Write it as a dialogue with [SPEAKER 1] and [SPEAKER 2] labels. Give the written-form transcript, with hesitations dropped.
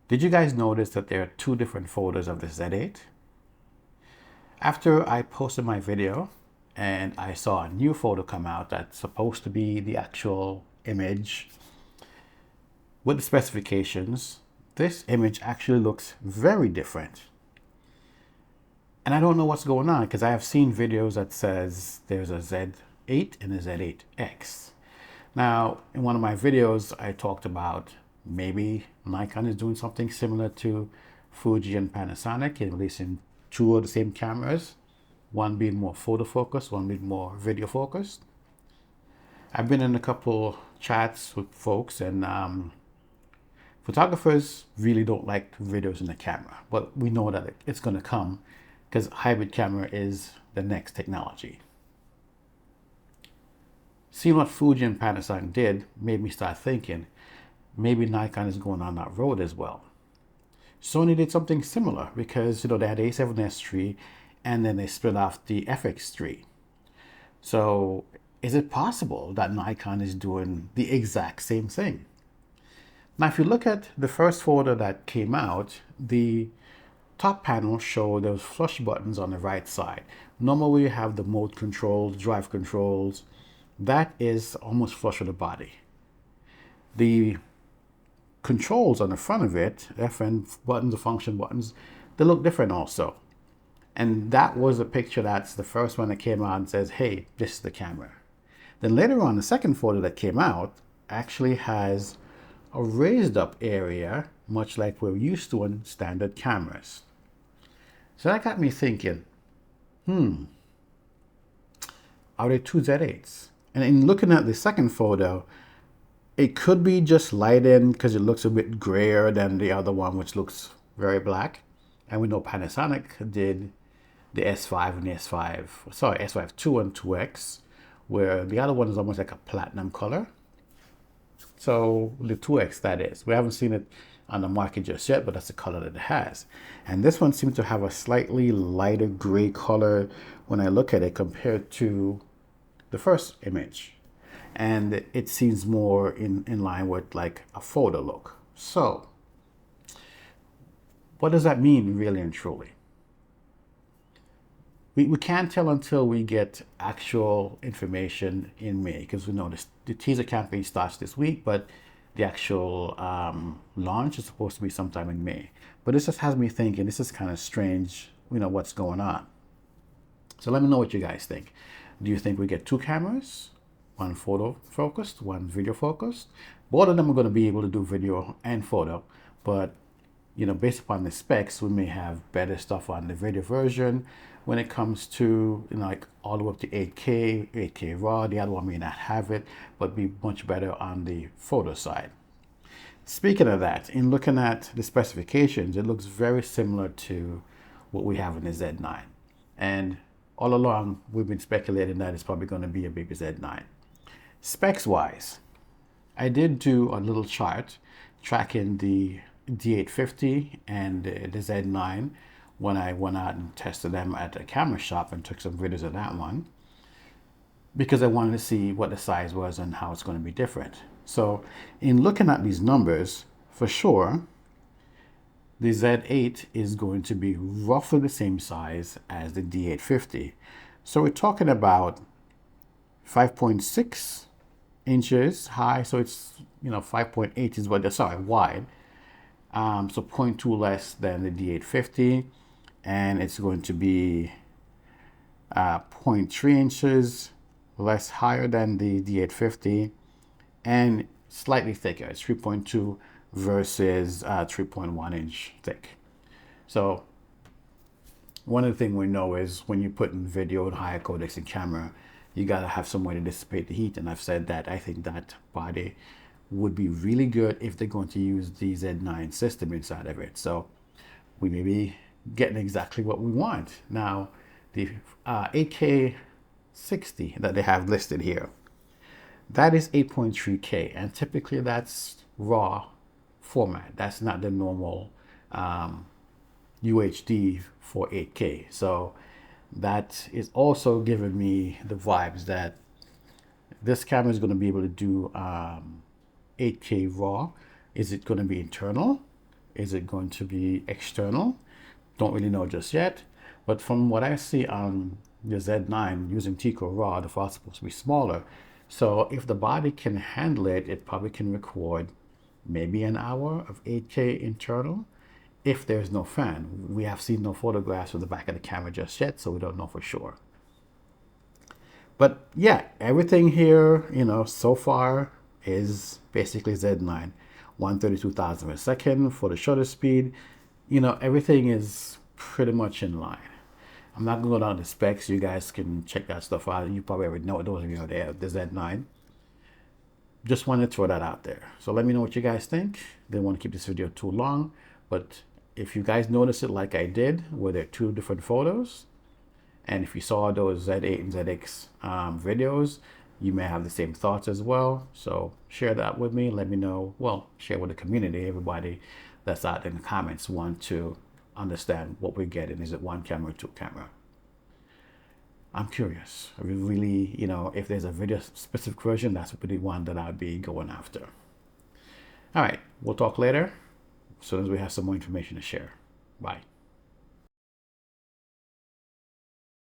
[SPEAKER 1] Did you guys notice that there are two different photos of the Z8? After I posted my video and I saw a new photo come out that's supposed to be the actual image with the specifications, this image actually looks very different. And I don't know what's going on because I have seen videos that says there's a Z8 and a Z8x. Now, in one of my videos, I talked about maybe Nikon is doing something similar to Fuji and Panasonic in releasing two of the same cameras, one being more photo focused, one being more video focused. I've been in a couple chats with folks, and photographers really don't like videos in the camera, but we know that it's going to come because hybrid camera is the next technology. Seeing what Fuji and Panasonic did made me start thinking maybe Nikon is going on that road as well. Sony did something similar because they had A7S III and then they split off the FX3. So is it possible that Nikon is doing the exact same thing? Now, if you look at the first photo that came out, the top panel showed those flush buttons on the right side. Normally you have the mode controls, drive controls. That is almost flush with the body. The controls on the front of it, FN buttons, the function buttons, they look different also. And that was a picture that's the first one that came out and says, hey, this is the camera. Then later on, the second photo that came out actually has a raised up area, much like we're used to on standard cameras. So that got me thinking, are there two Z8s? And in looking at the second photo, it could be just lighting because it looks a bit grayer than the other one, which looks very black. And we know Panasonic did the S5 and the S5 2 and 2X, where the other one is almost like a platinum color. So the 2X, that is. We haven't seen it on the market just yet, but that's the color that it has. And this one seems to have a slightly lighter gray color when I look at it compared to the first image. And it seems more in line with like a photo look. So what does that mean really and truly? We can't tell until we get actual information in May, because we know the teaser campaign starts this week, but the actual launch is supposed to be sometime in May. But this just has me thinking, this is kind of strange, what's going on. So let me know what you guys think. Do you think we get two cameras? One photo focused, one video focused? Both of them are going to be able to do video and photo, but based upon the specs, we may have better stuff on the video version when it comes to like all the way up to 8K RAW. The other one may not have it, but be much better on the photo side. Speaking of that, in looking at the specifications, it looks very similar to what we have in the Z9. And all along, we've been speculating that it's probably going to be a baby Z9. Specs wise, I did do a little chart tracking the D850 and the Z9 when I went out and tested them at a camera shop and took some videos of that one, because I wanted to see what the size was and how it's going to be different. So in looking at these numbers, for sure, the Z8 is going to be roughly the same size as the D850. So we're talking about 5.6 inches high, so it's 5.8 is what they're, sorry, wide. So 0.2 less than the D850, and it's going to be 0.3 inches less higher than the D850, and slightly thicker. It's 3.2 versus 3.1 inch thick. So one of the things we know is when you put in video and higher codecs in camera, you gotta have some way to dissipate the heat. And I've said that I think that body would be really good if they're going to use the Z9 system inside of it. So we may be getting exactly what we want. Now, the 8K 60 that they have listed here, that is 8.3K, and typically that's raw format. That's not the normal UHD for 8K. So that is also giving me the vibes that this camera is going to be able to do 8K RAW. Is it going to be internal? Is it going to be external? Don't really know just yet. But from what I see on the Z9 using Tico RAW, the file's supposed to be smaller. So if the body can handle it, it probably can record maybe an hour of 8K internal if there's no fan. We have seen no photographs of the back of the camera just yet, so we don't know for sure. But yeah, everything here, so far is basically Z9. 132,000 per second for the shutter speed. Everything is pretty much in line. I'm not going to go down to the specs. You guys can check that stuff out. You probably already know those of you there, the Z9. Just wanted to throw that out there. So let me know what you guys think. Didn't want to keep this video too long, but if you guys notice it like I did, where there are two different photos, and if you saw those Z8 and Z8x videos, you may have the same thoughts as well. So share that with me. Let me know. Well, share with the community. Everybody that's out in the comments want to understand what we're getting. Is it one camera, two camera? I'm curious. I really, if there's a video specific version, that's really one that I'd be going after. All right, we'll talk later as soon as we have some more information to share. Bye.